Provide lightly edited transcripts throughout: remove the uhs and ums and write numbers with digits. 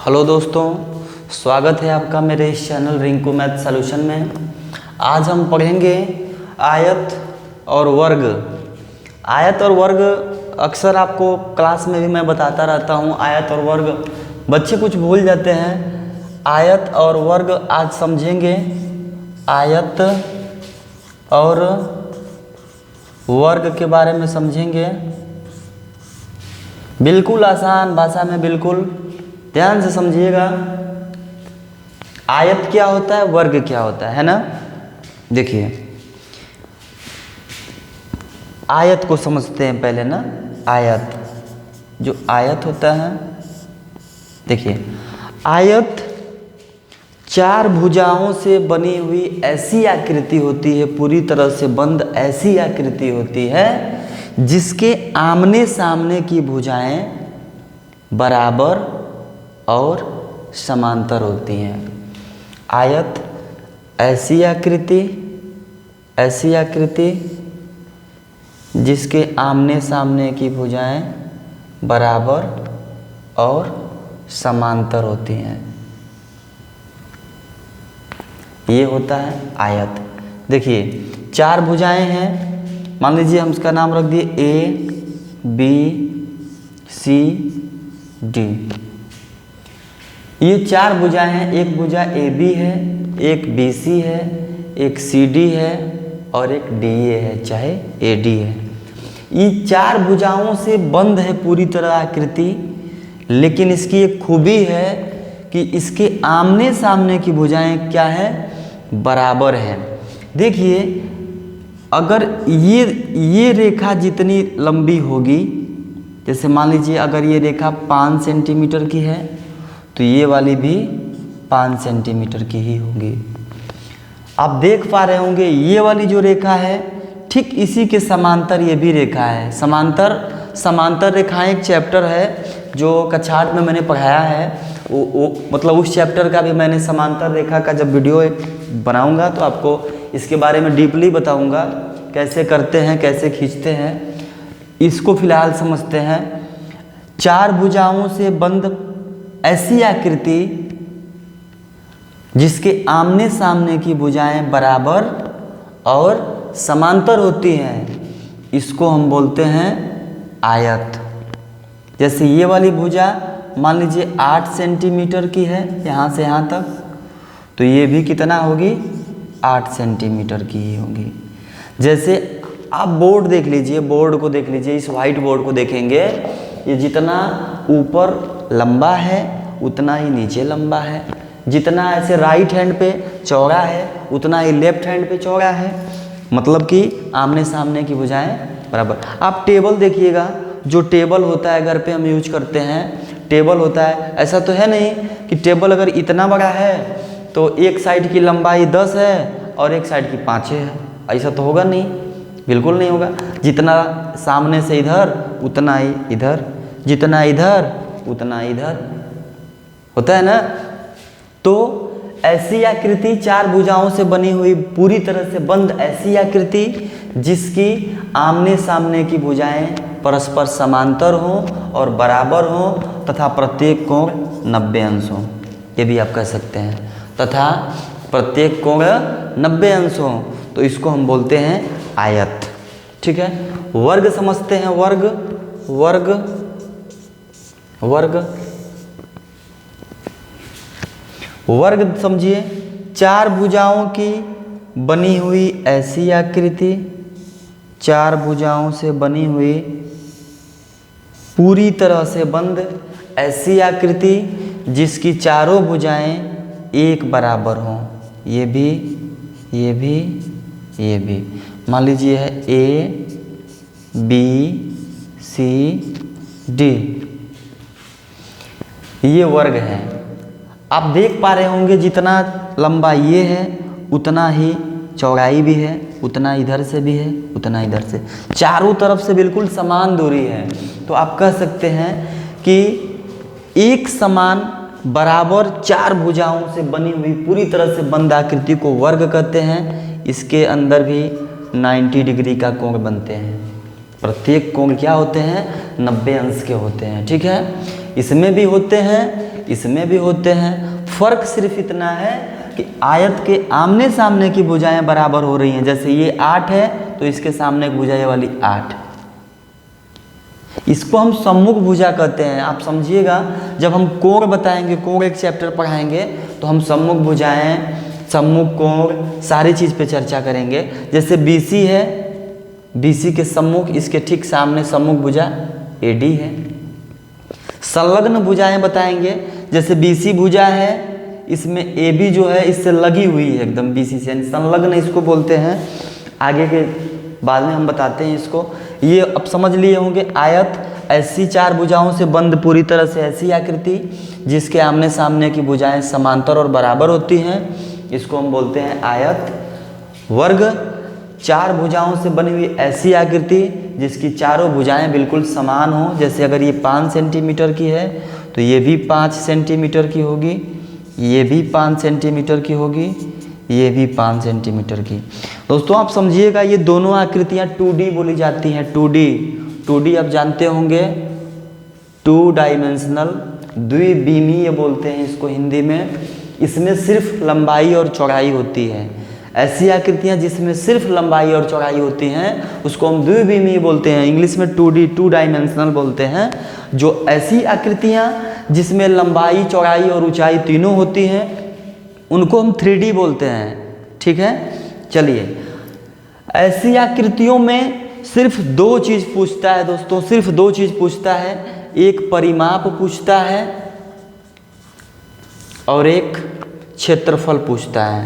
Hello दोस्तों, स्वागत है आपका मेरे इस चैनल रिंकू मैथ सॉल्यूशन में। आज हम पढ़ेंगे आयत और वर्ग। आयत और वर्ग अक्सर आपको क्लास में भी मैं बताता रहता हूँ। आयत और वर्ग बच्चे कुछ भूल जाते हैं। आयत और वर्ग आज समझेंगे। आयत और वर्ग के बारे में समझेंगे, बिल्कुल आसान भाषा में, बिल्कुल ध्यान से समझिएगा। आयत क्या होता है, वर्ग क्या होता है ना। देखिए, आयत को समझते हैं पहले ना। आयत, जो आयत होता है, देखिए आयत चार भुजाओं से बनी हुई ऐसी आकृति होती है, पूरी तरह से बंद ऐसी आकृति होती है जिसके आमने सामने की भुजाएं बराबर और समांतर होती हैं। आयत ऐसी आकृति जिसके आमने सामने की भुजाएं बराबर और समांतर होती हैं, ये होता है आयत। देखिए चार भुजाएं हैं, मान लीजिए हम इसका नाम रख दिए ए बी सी डी। ये चार भुजाएं हैं, एक भुजा ए बी है, एक बी सी है, एक सी डी है और एक डी ए है, चाहे ए डी है। ये चार भुजाओं से बंद है पूरी तरह आकृति, लेकिन इसकी एक खूबी है कि इसके आमने सामने की भुजाएं क्या है, बराबर है। देखिए अगर ये रेखा जितनी लंबी होगी, जैसे मान लीजिए अगर ये रेखा 5 सेंटीमीटर की है तो ये वाली भी 5 सेंटीमीटर की ही होगी। आप देख पा रहे होंगे ये वाली जो रेखा है ठीक इसी के समांतर ये भी रेखा है। समांतर रेखाएं एक चैप्टर है जो कक्षा 8 में मैंने पढ़ाया है। वो मतलब उस चैप्टर का भी मैंने समांतर रेखा का जब वीडियो बनाऊंगा तो आपको इसके बारे में डीपली बताऊंगा, कैसे करते हैं, कैसे खींचते हैं। इसको फिलहाल समझते हैं। चार भुजाओं से बंद ऐसी आकृति जिसके आमने सामने की भुजाएं बराबर और समांतर होती हैं, इसको हम बोलते हैं आयत। जैसे ये वाली भुजा मान लीजिए 8 सेंटीमीटर की है यहाँ से यहाँ तक, तो ये भी कितना होगी, 8 सेंटीमीटर की ही होगी। जैसे आप बोर्ड देख लीजिए, बोर्ड को देख लीजिए, इस वाइट बोर्ड को देखेंगे, ये जितना ऊपर लंबा है उतना ही नीचे लंबा है। जितना ऐसे राइट हैंड पे चौड़ा है उतना ही लेफ्ट हैंड पे चौड़ा है, मतलब कि आमने सामने की भुजाएं बराबर। आप टेबल देखिएगा, जो टेबल होता है घर पे हम यूज करते हैं, टेबल होता है, ऐसा तो है नहीं कि टेबल अगर इतना बड़ा है तो एक साइड की लंबाई 10 है और एक साइड की 5 है, ऐसा तो होगा नहीं, बिल्कुल नहीं होगा। जितना सामने से इधर उतना ही इधर, जितना इधर उतना इधर होता है ना। तो ऐसी आकृति, चार भुजाओं से बनी हुई पूरी तरह से बंद ऐसी आकृति जिसकी आमने सामने की भुजाएं परस्पर समांतर हों और बराबर हों तथा प्रत्येक कोण 90 अंश हो, ये भी आप कह सकते हैं, तथा प्रत्येक कोण 90 अंश हो, तो इसको हम बोलते हैं आयत। ठीक है। वर्ग समझते हैं। वर्ग समझिए, चार भुजाओं की बनी हुई ऐसी आकृति, चार भुजाओं से बनी हुई पूरी तरह से बंद ऐसी आकृति जिसकी चारों भुजाएं एक बराबर हों, ये भी, ये भी, ये भी। मान लीजिए है ए बी सी डी, ये वर्ग है। आप देख पा रहे होंगे जितना लंबा ये है उतना ही चौड़ाई भी है, उतना इधर से भी है, उतना इधर से, चारों तरफ से बिल्कुल समान दूरी है। तो आप कह सकते हैं कि एक समान बराबर चार भुजाओं से बनी हुई पूरी तरह से बंद आकृति को वर्ग कहते हैं। इसके अंदर भी 90 डिग्री का कोण बनते हैं। प्रत्येक कोण क्या होते हैं, 90 अंश के होते हैं। ठीक है। इसमें भी होते हैं इसमें भी होते हैं। फर्क सिर्फ इतना है कि आयत के आमने सामने की भुजाएं बराबर हो रही हैं। जैसे ये 8 है तो इसके सामने एक भुजा ये वाली 8। इसको हम सम्मुख भुजा कहते हैं। आप समझिएगा, जब हम कोण बताएंगे, कोण एक चैप्टर पढ़ाएंगे, तो हम सम्मुख भुजाएं, सम्मुख कोण, सारी चीज़ पे चर्चा करेंगे। जैसे BC है, BC के सम्मुख, इसके ठीक सामने सम्मुख भुजा AD है। संलग्न भुजाएं बताएंगे, जैसे BC भुजा है, इसमें AB जो है इससे लगी हुई है एकदम BC से, यानी संलग्न इसको बोलते हैं। आगे के बाद में हम बताते हैं इसको। ये अब समझ लिए होंगे, आयत ऐसी 4 भुजाओं से बंद, पूरी तरह से ऐसी आकृति जिसके आमने सामने की भुजाएं समांतर और बराबर होती हैं, इसको हम बोलते हैं आयत। वर्ग 4 भुजाओं से बनी हुई ऐसी आकृति जिसकी चारों भुजाएं बिल्कुल समान हो। जैसे अगर ये 5 सेंटीमीटर की है तो ये भी 5 सेंटीमीटर की होगी, ये भी 5 सेंटीमीटर की होगी, ये भी 5 सेंटीमीटर की। दोस्तों आप समझिएगा, ये दोनों आकृतियाँ 2D बोली जाती हैं। 2D आप जानते होंगे, 2 डायमेंशनल, द्विविमीय बोलते हैं इसको हिंदी में। इसमें सिर्फ लंबाई और चौड़ाई होती है। ऐसी आकृतियाँ जिसमें सिर्फ लंबाई और चौड़ाई होती हैं उसको हम द्विविमीय बोलते हैं। इंग्लिश में 2D, 2 डायमेंशनल बोलते हैं। जो ऐसी आकृतियाँ जिसमें लंबाई, चौड़ाई और ऊंचाई तीनों होती हैं उनको हम 3D बोलते हैं। ठीक है, चलिए, ऐसी आकृतियों में सिर्फ 2 चीज़ पूछता है दोस्तों, सिर्फ 2 चीज़ पूछता है। एक परिमाप पूछता है और एक क्षेत्रफल पूछता है।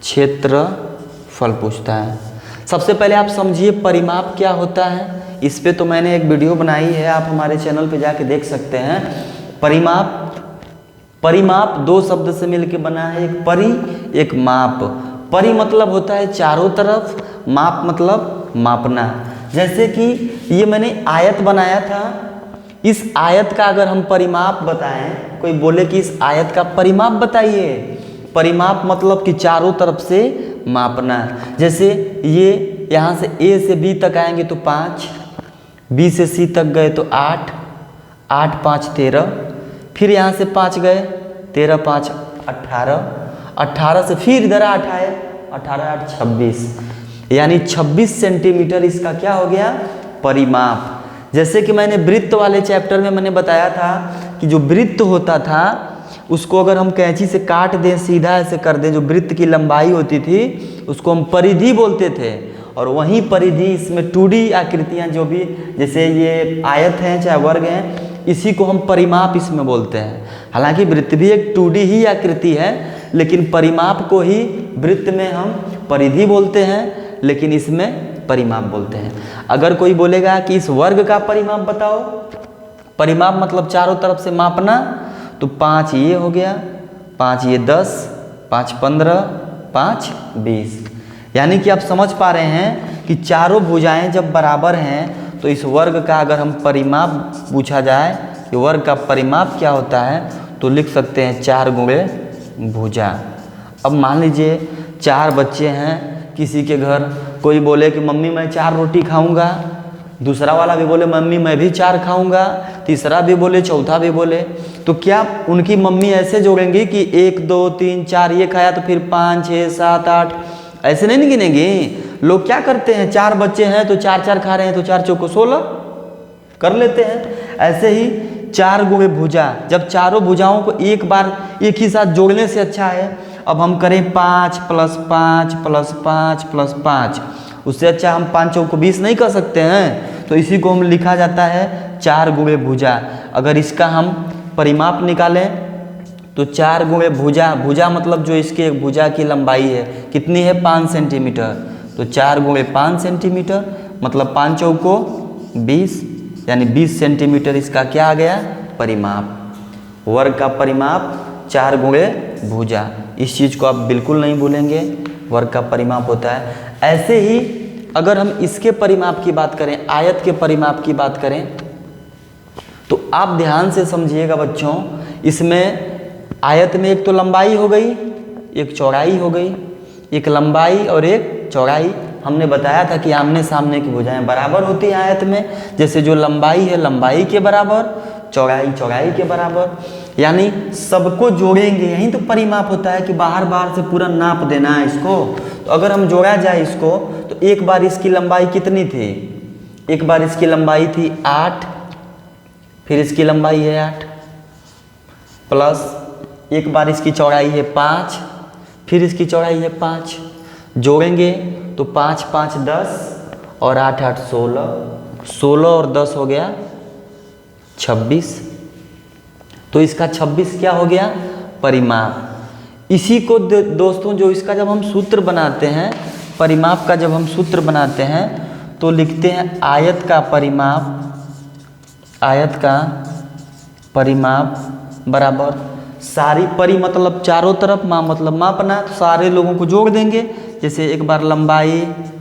क्षेत्रफल पूछता है। सबसे पहले आप समझिए परिमाप क्या होता है। इस पे तो मैंने एक वीडियो बनाई है, आप हमारे चैनल पे जाके देख सकते हैं। परिमाप 2 शब्द से मिलकर बना है, एक परि, एक माप। परि मतलब होता है चारों तरफ, माप मतलब मापना। जैसे कि ये मैंने आयत बनाया था, इस आयत का अगर हम परिमाप बताएं, कोई बोले कि इस आयत का परिमाप बताइए, परिमाप मतलब कि चारों तरफ से मापना। जैसे ये यहाँ से A से B तक आएंगे तो 5, B से C तक गए तो 8, 8 5 13, फिर यहाँ से 5 गए, 13 5 18, 18 से फिर इधर 8 आए, 18 8 26, यानी 26 सेंटीमीटर इसका क्या हो गया, परिमाप। जैसे कि मैंने वृत्त वाले चैप्टर में मैंने बताया था कि जो वृत्त होता था उसको अगर हम कैंची से काट दें, सीधा ऐसे कर दें, जो वृत्त की लंबाई होती थी उसको हम परिधि बोलते थे। और वहीं परिधि इसमें 2D आकृतियाँ जो भी, जैसे ये आयत हैं चाहे वर्ग हैं, इसी को हम परिमाप इसमें बोलते हैं। हालांकि वृत्त भी एक 2D ही आकृति है, लेकिन परिमाप को ही वृत्त में हम परिधि बोलते हैं, लेकिन इसमें परिमाप बोलते हैं। अगर कोई बोलेगा कि इस वर्ग का परिमाप बताओ, परिमाप मतलब चारों तरफ से मापना, तो 5 ये हो गया, 5 ये 10, 5 15, 5 20। यानी कि आप समझ पा रहे हैं कि चारों भुजाएं जब बराबर हैं तो इस वर्ग का अगर हम परिमाप पूछा जाए कि वर्ग का परिमाप क्या होता है, तो लिख सकते हैं 4 गुणे भुजा। अब मान लीजिए 4 बच्चे हैं किसी के घर, कोई बोले कि मम्मी मैं 4 रोटी खाऊंगा, दूसरा वाला भी बोले मम्मी मैं भी 4 खाऊंगा, तीसरा भी बोले, चौथा भी बोले, तो क्या उनकी मम्मी ऐसे जोड़ेंगी कि 1 2 3 4 ये खाया तो फिर 5 6 7 8, ऐसे नहीं गिनेंगी। लोग क्या करते हैं, 4 बच्चे हैं तो 4 4 खा रहे हैं तो 4 चौको 16 कर लेते हैं। ऐसे ही 4 गुणे भुजा, जब चारों भुजाओं को एक बार एक ही साथ जोड़ने से अच्छा है, अब हम करें 5 + 5 + 5 + 5, उससे अच्छा हम 5 चौको 20 नहीं कर सकते हैं, तो इसी को हम लिखा जाता है 4 गुणे भुजा। अगर इसका हम परिमाप निकालें तो 4 गुणे भुजा, भुजा मतलब जो इसके एक भुजा की लंबाई है कितनी है, 5 सेंटीमीटर, तो 4 गुणे 5 सेंटीमीटर मतलब 5 चौको 20, यानी 20 सेंटीमीटर इसका क्या आ गया, परिमाप। वर्ग का परिमाप 4 गुणे भुजा, इस चीज़ को आप बिल्कुल नहीं भूलेंगे, वर्ग का परिमाप होता है। ऐसे ही अगर हम इसके परिमाप की बात करें, आयत के परिमाप की बात करें, तो आप ध्यान से समझिएगा बच्चों, इसमें आयत में एक तो लंबाई हो गई, एक चौड़ाई हो गई, एक लंबाई और एक चौड़ाई। हमने बताया था कि आमने सामने की भुजाएं बराबर होती हैं आयत में। जैसे जो लंबाई है लंबाई के बराबर, चौड़ाई चौड़ाई के बराबर, यानी सबको जोड़ेंगे। यही तो परिमाप होता है कि बाहर बाहर से पूरा नाप देना है इसको। तो अगर हम जोड़ा जाए इसको तो एक बार इसकी लंबाई कितनी थी, एक बार इसकी लंबाई थी 8, फिर इसकी लंबाई है 8 प्लस एक बार इसकी चौड़ाई है 5, फिर इसकी चौड़ाई है 5। जोड़ेंगे तो 5 5 10 और 8 8 16, 16 और 10 हो गया 26। तो इसका 26 क्या हो गया, परिमाप। इसी को दोस्तों जो इसका जब हम सूत्र बनाते हैं, परिमाप का जब हम सूत्र बनाते हैं तो लिखते हैं आयत का परिमाप, आयत का परिमाप बराबर सारी परि मतलब चारों तरफ, माप मतलब मापना, तो सारे लोगों को जोड़ देंगे। जैसे एक बार लंबाई,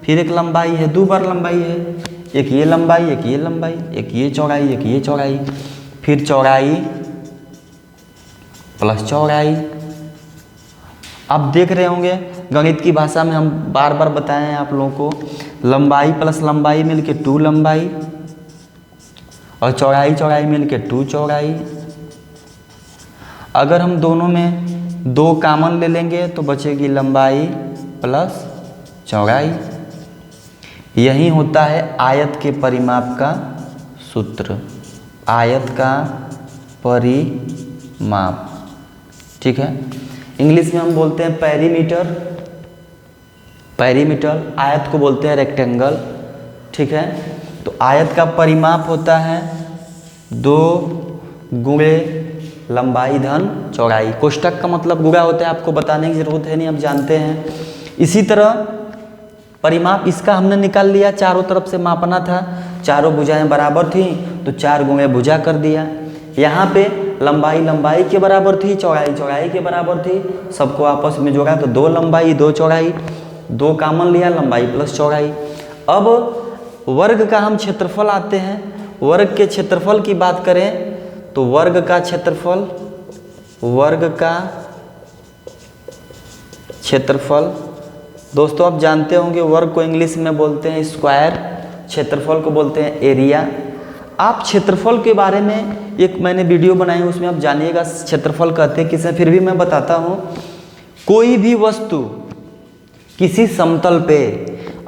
फिर एक लंबाई है, 2 बार लंबाई है, एक ये लंबाई, एक ये लंबाई, एक ये चौड़ाई, एक ये चौड़ाई, फिर चौड़ाई प्लस चौड़ाई। आप देख रहे होंगे गणित की भाषा में हम बार बार बताए हैं आप लोगों को, लंबाई प्लस लंबाई मिलके 2 लंबाई और चौड़ाई चौड़ाई मिलके 2 चौड़ाई। अगर हम दोनों में 2 कॉमन ले लेंगे तो बचेगी लंबाई प्लस चौड़ाई। यही होता है आयत के परिमाप का सूत्र, आयत का परिमाप। ठीक है, इंग्लिश में हम बोलते हैं पेरीमीटर, पेरीमीटर, आयत को बोलते हैं रेक्टेंगल। ठीक है, तो आयत का परिमाप होता है 2 गुणे लंबाई धन चौड़ाई। कोष्टक का मतलब गुणा होता है, आपको बताने की जरूरत है नहीं, आप जानते हैं। इसी तरह परिमाप इसका हमने निकाल लिया, चारों तरफ से मापना था, चारों भुजाएं बराबर थी तो 4 गुणे भुजा कर दिया। यहाँ पे लंबाई लंबाई के बराबर थी, चौड़ाई चौड़ाई के बराबर थी, सबको आपस में जोड़ा तो 2 लंबाई 2 चौड़ाई, 2 कॉमन लिया, लंबाई प्लस चौड़ाई। अब वर्ग का हम क्षेत्रफल आते हैं, वर्ग के क्षेत्रफल की बात करें तो वर्ग का क्षेत्रफल, वर्ग का क्षेत्रफल दोस्तों आप जानते होंगे वर्ग को इंग्लिश में बोलते हैं स्क्वायर, क्षेत्रफल को बोलते हैं एरिया। आप क्षेत्रफल के बारे में एक मैंने वीडियो बनाई, उसमें आप जानिएगा क्षेत्रफल कहते हैं किसे, फिर भी मैं बताता हूँ। कोई भी वस्तु किसी समतल पे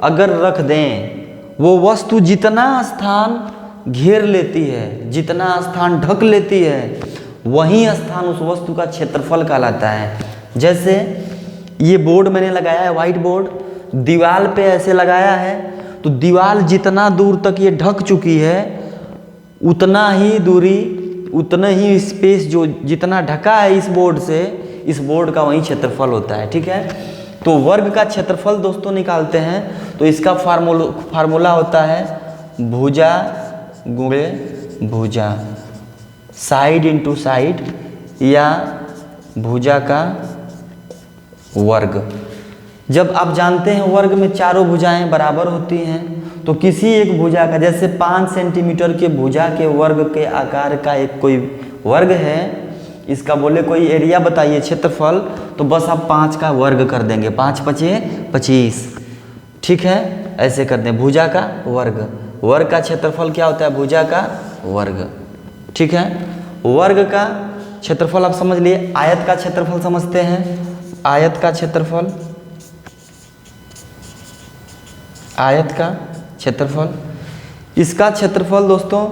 अगर रख दें, वो वस्तु जितना स्थान घेर लेती है, जितना स्थान ढक लेती है, वही स्थान उस वस्तु का क्षेत्रफल कहलाता है। जैसे ये बोर्ड मैंने लगाया है, व्हाइट बोर्ड, दीवार पे ऐसे लगाया है, तो दीवार जितना दूर तक ये ढक चुकी है उतना ही दूरी, उतना ही स्पेस जो जितना ढका है इस बोर्ड से, इस बोर्ड का वही क्षेत्रफल होता है। ठीक है, तो वर्ग का क्षेत्रफल दोस्तों निकालते हैं तो इसका फार्मूला होता है भुजा गुणे भुजा, साइड इंटू साइड या भुजा का वर्ग। जब आप जानते हैं वर्ग में चारों भुजाएं बराबर होती हैं तो किसी एक भुजा का, जैसे 5 सेंटीमीटर के भुजा के वर्ग के आकार का एक कोई वर्ग है, इसका बोले कोई एरिया बताइए क्षेत्रफल, तो बस आप 5 का वर्ग कर देंगे, 5 5 25। ठीक है, ऐसे कर दें भुजा का वर्ग। वर्ग का क्षेत्रफल क्या होता है, भुजा का वर्ग। ठीक है, वर्ग का क्षेत्रफल आप समझ लिए। आयत का क्षेत्रफल समझते हैं, आयत का क्षेत्रफल, आयत का क्षेत्रफल, इसका क्षेत्रफल दोस्तों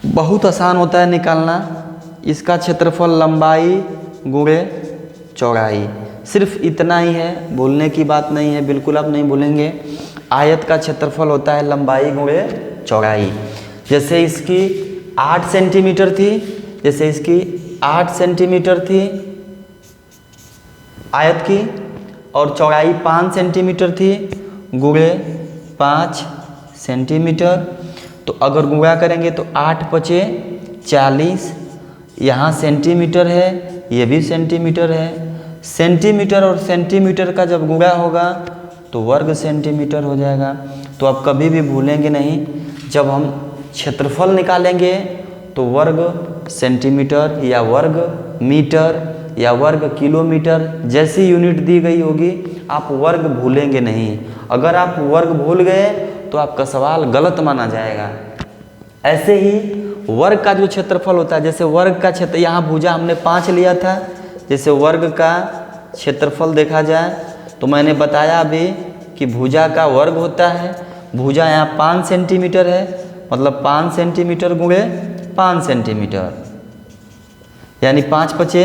बहुत आसान होता है निकालना। इसका क्षेत्रफल लंबाई गुणे चौड़ाई, सिर्फ इतना ही है, बोलने की बात नहीं है, बिल्कुल आप नहीं भूलेंगे। आयत का क्षेत्रफल होता है लंबाई गुणे चौड़ाई। जैसे इसकी 8 सेंटीमीटर थी, जैसे इसकी 8 सेंटीमीटर थी आयत की, और चौड़ाई 5 सेंटीमीटर थी, गुणे 5 सेंटीमीटर। तो अगर गुणा करेंगे तो 8 5 40, यहाँ सेंटीमीटर है, ये भी सेंटीमीटर है। सेंटीमीटर और सेंटीमीटर का जब गुणा होगा तो वर्ग सेंटीमीटर हो जाएगा। तो आप कभी भी भूलेंगे नहीं, जब हम क्षेत्रफल निकालेंगे तो वर्ग सेंटीमीटर या वर्ग मीटर या वर्ग किलोमीटर जैसी यूनिट दी गई होगी, आप वर्ग भूलेंगे नहीं। अगर आप वर्ग भूल गए तो आपका सवाल गलत माना जाएगा। ऐसे ही वर्ग का जो क्षेत्रफल होता है, जैसे वर्ग का क्षेत्र, यहाँ भुजा हमने 5 लिया था, जैसे वर्ग का क्षेत्रफल देखा जाए तो मैंने बताया अभी कि भुजा का वर्ग होता है। भुजा यहाँ 5 सेंटीमीटर है, मतलब 5 सेंटीमीटर गुणे 5 सेंटीमीटर, यानी 5 पचे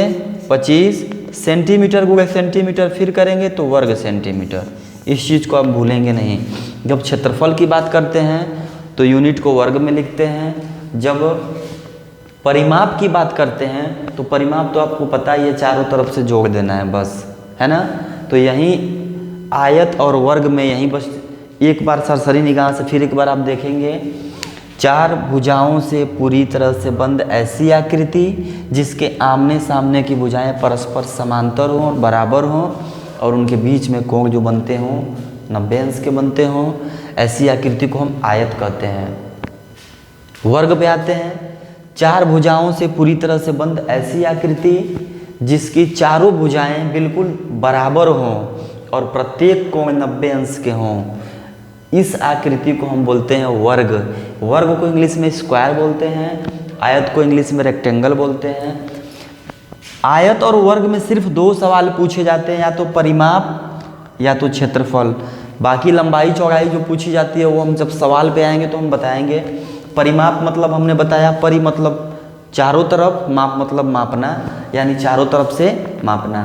25 सेंटीमीटर गुणे सेंटीमीटर फिर करेंगे तो वर्ग सेंटीमीटर। इस चीज़ को आप भूलेंगे नहीं। जब क्षेत्रफल की बात करते हैं तो यूनिट को वर्ग में लिखते हैं। जब परिमाप की बात करते हैं तो परिमाप तो आपको पता ही है, चारों तरफ से जोड़ देना है बस, है ना। तो यहीं आयत और वर्ग में यहीं बस एक बार सरसरी निगाह से फिर एक बार आप देखेंगे, 4 भुजाओं से पूरी तरह से बंद ऐसी आकृति जिसके आमने सामने की भुजाएं परस्पर समांतर हों और बराबर हों और उनके बीच में कोण जो बनते हों 90 अंश के बनते हों, ऐसी आकृति को हम आयत कहते हैं। वर्ग पे आते हैं, 4 भुजाओं से पूरी तरह से बंद ऐसी आकृति जिसकी चारों भुजाएं बिल्कुल बराबर हों और प्रत्येक कोण 90 अंश के हों, इस आकृति को हम बोलते हैं वर्ग। वर्ग को इंग्लिश में स्क्वायर बोलते हैं, आयत को इंग्लिश में रेक्टेंगल बोलते हैं। आयत और वर्ग में सिर्फ 2 सवाल पूछे जाते हैं, या तो परिमाप या तो क्षेत्रफल। बाकी लंबाई चौड़ाई जो पूछी जाती है वो हम जब सवाल पे आएंगे तो हम बताएंगे। परिमाप मतलब हमने बताया, परि मतलब चारों तरफ, माप मतलब मापना, यानी चारों तरफ से मापना।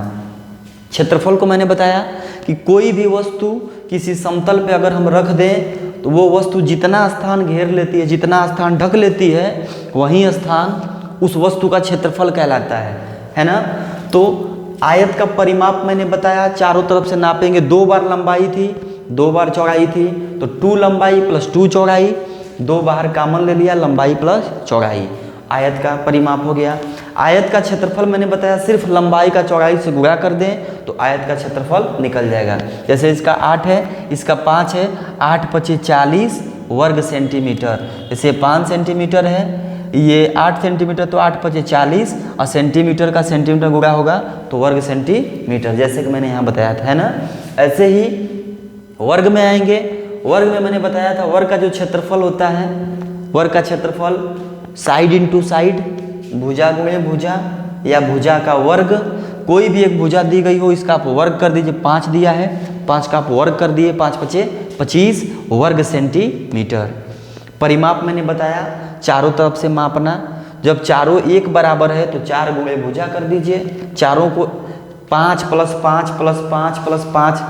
क्षेत्रफल को मैंने बताया कि कोई भी वस्तु किसी समतल पे अगर हम रख दें तो वो वस्तु जितना स्थान घेर लेती है, जितना स्थान ढक लेती है, वही स्थान उस वस्तु का क्षेत्रफल कहलाता है ना। तो आयत का परिमाप मैंने बताया, चारों तरफ से नापेंगे, 2 बार लंबाई थी 2 बार चौड़ाई थी, तो 2 लंबाई प्लस 2 चौड़ाई, 2 बाहर कॉमन ले लिया, लंबाई प्लस चौड़ाई, आयत का परिमाप हो गया। आयत का क्षेत्रफल मैंने बताया सिर्फ लंबाई का चौड़ाई से गुणा कर दें तो आयत का क्षेत्रफल निकल जाएगा। जैसे इसका 8 है, इसका 5 है, 8 पचे 40 वर्ग सेंटीमीटर। जैसे 5 सेंटीमीटर है, ये 8 सेंटीमीटर, तो 8 पचे 40 और सेंटीमीटर का सेंटीमीटर गुणा होगा तो वर्ग सेंटीमीटर, जैसे कि मैंने यहाँ बताया था, है ना। ऐसे ही वर्ग में आएंगे। वर्ग में मैंने बताया था वर्ग का जो क्षेत्रफल होता है, वर्ग का क्षेत्रफल साइड इंटू साइड, भुजा गुणे भुजा या भुजा का वर्ग। कोई भी एक भुजा दी गई हो, इसका आप वर्ग कर दीजिए। 5 दिया है, 5 का आप वर्ग कर दिए, 5 पचे 25 वर्ग सेंटीमीटर। परिमाप मैंने बताया चारों तरफ से मापना। जब चारों एक बराबर है तो 4 गुणे भुजा कर दीजिए। चारों को 5 + 5 + 5 + 5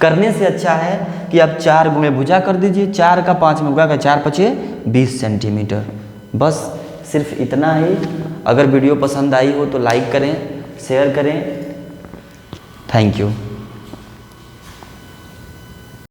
करने से अच्छा है कि आप 4 गुणे भुजा कर दीजिए। 4 का 5 में गुणा कर 4 पचे 20 सेंटीमीटर। बस सिर्फ इतना ही। अगर वीडियो पसंद आई हो तो लाइक करें, शेयर करें। Thank you.